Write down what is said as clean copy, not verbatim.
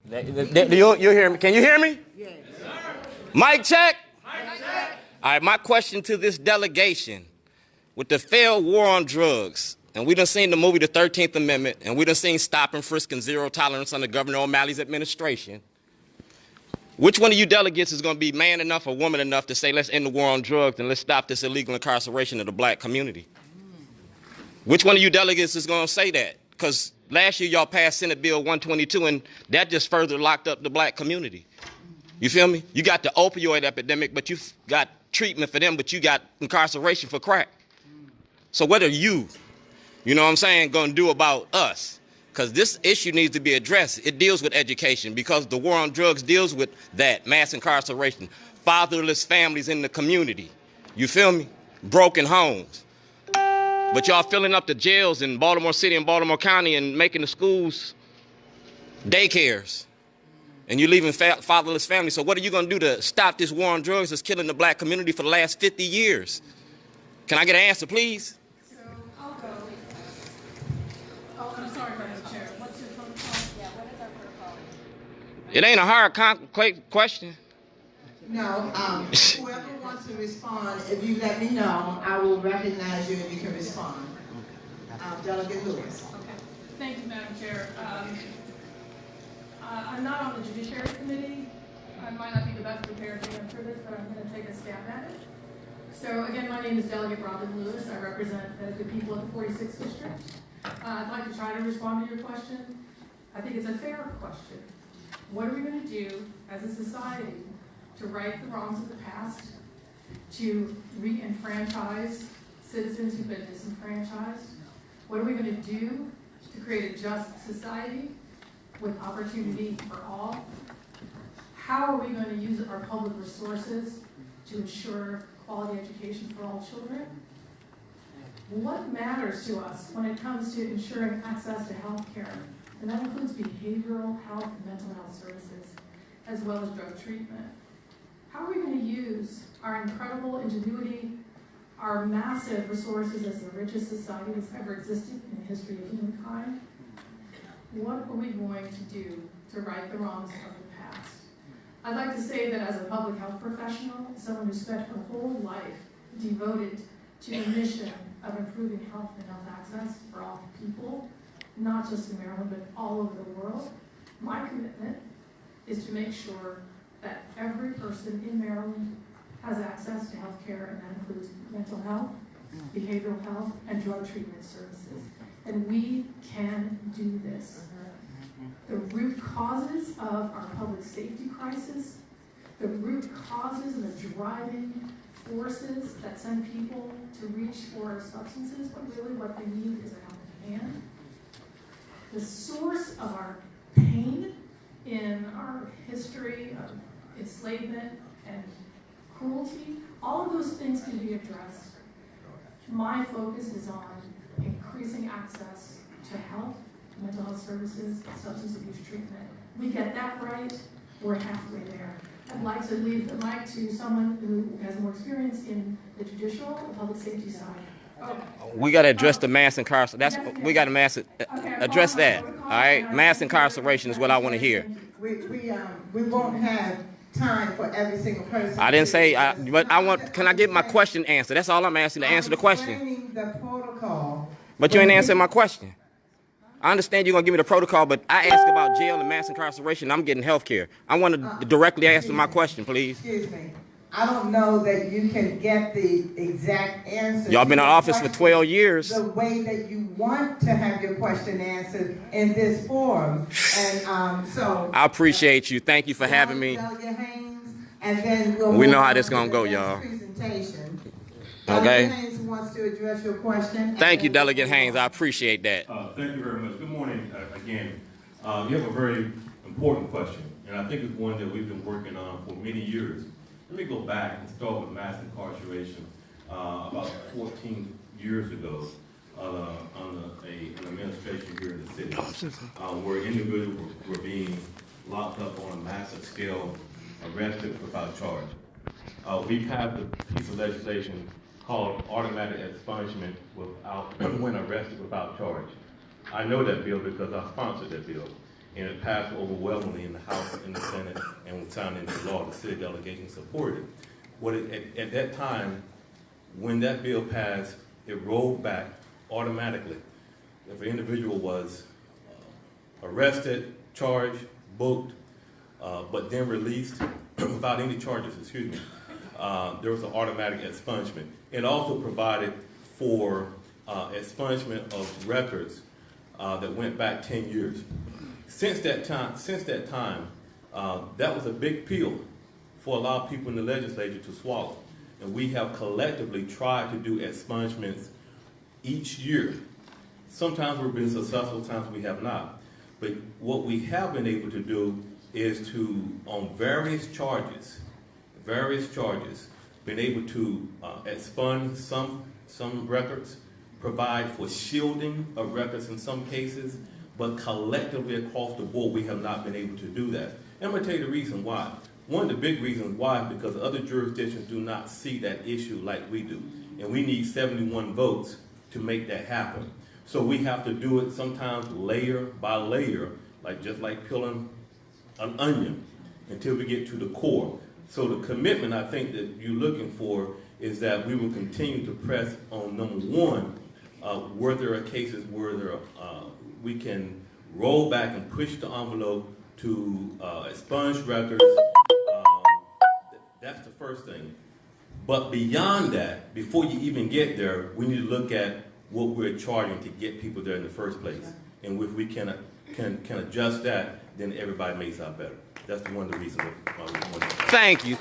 You hear me? Can you hear me? Yes. Mic check. Mic check. All right, my question to this delegation: with the failed war on drugs, and we done seen the movie The 13th Amendment, and we done seen stop and frisk and zero tolerance under Governor O'Malley's administration, which one of you delegates is going to be man enough or woman enough to say, let's end the war on drugs and let's stop this illegal incarceration of the black community? Which one of you delegates is going to say that? Because last year y'all passed Senate Bill 122, and that just further locked up the black community. You feel me? You got the opioid epidemic, but you've got treatment for them, but you got incarceration for crack. So what are you know what I'm saying, going to do about us? Because this issue needs to be addressed. It deals with education, because the war on drugs deals with that, mass incarceration, fatherless families in the community. You feel me? Broken homes. But y'all filling up the jails in Baltimore City and Baltimore County and making the schools daycares. And you're leaving fatherless families. So what are you going to do to stop this war on drugs that's killing the black community for the last 50 years? Can I get an answer, please? So I'll go. Oh, I'm sorry, Madam Chair. What's your protocol? Yeah, what is our protocol? It ain't a hard question. No, whoever wants to respond, if you let me know, I will recognize you and you can respond. Delegate Lewis. Okay. Thank you, Madam Chair. I'm not on the Judiciary Committee. I might not be the best prepared to answer this, but I'm going to take a stab at it. So again, my name is Delegate Robin Lewis. I represent the people of the 46th District. I'd like to try to respond to your question. I think it's a fair question. What are we going to do as a society to right the wrongs of the past, to re-enfranchise citizens who've been disenfranchised? What are we going to do to create a just society with opportunity for all? How are we going to use our public resources to ensure quality education for all children? What matters to us when it comes to ensuring access to health care? And that includes behavioral health and mental health services, as well as drug treatment. How are we going to use our incredible ingenuity, our massive resources as the richest society that's ever existed in the history of humankind? What are we going to do to right the wrongs of the past? I'd like to say that as a public health professional, someone who spent her whole life devoted to the mission of improving health and health access for all people, not just in Maryland, but all over the world, my commitment is to make sure that every person in Maryland has access to health care, and that includes mental health, behavioral health, and drug treatment services. And we can do this. The root causes of our public safety crisis, the root causes and the driving forces that send people to reach for substances, but really what they need is a helping hand. The source of our pain in our history of enslavement and cruelty, all of those things can be addressed. My focus is on increasing access to health, mental health services, substance abuse treatment. We get that right, we're halfway there. I'd like to leave the mic to someone who has more experience in the judicial or public safety side. We got to address the mass incarceration. We got to address that. All right, mass incarceration is what I want to hear. We won't have time for every single person. I didn't say, but I want. Can I get my question answered? That's all I'm asking, to answer the question. The protocol. But you ain't answering my question. I understand you're gonna give me the protocol, but I asked about jail and mass incarceration. I'm getting health care. I want to directly answer my question, please. Excuse me. I don't know that you can get the exact answer. Y'all been in office for 12 years. The way that you want to have your question answered in this forum. And so I appreciate you. Thank you for having me. Delegate Haynes, and then we know how this gonna go, y'all. Presentation. Okay. Delegate Haynes wants to address your question. Thank you, Delegate Haynes. I appreciate that. Thank you very much. Good morning again. You have a very important question, and I think it's one that we've been working on for many years. Let me go back and start with mass incarceration. About 14 years ago, under an administration here in the city, where individuals were being locked up on a massive scale, arrested without charge. We passed a piece of legislation called automatic expungement when arrested without charge. I know that bill because I sponsored that bill. and it passed overwhelmingly in the House, in the Senate, and was signed into law. The city delegation supported it. At that time, when that bill passed, it rolled back automatically. If an individual was arrested, charged, booked, but then released without any charges, there was an automatic expungement. It also provided for expungement of records that went back 10 years. Since that time, that was a big pill for a lot of people in the legislature to swallow. And we have collectively tried to do expungements each year. Sometimes we've been successful, sometimes we have not. But what we have been able to do is to, on various charges, been able to expunge some records, provide for shielding of records in some cases, but collectively across the board, we have not been able to do that. And I'm going to tell you the reason why. One of the big reasons why is because other jurisdictions do not see that issue like we do. And we need 71 votes to make that happen. So we have to do it sometimes layer by layer, just like peeling an onion until we get to the core. So the commitment I think that you're looking for is that we will continue to press on number one, where there are cases where we can roll back and push the envelope to expunge records. That's the first thing. But beyond that, before you even get there, we need to look at what we're charging to get people there in the first place. And if we can adjust that, then everybody makes out better. That's one of the reasons. Thank you.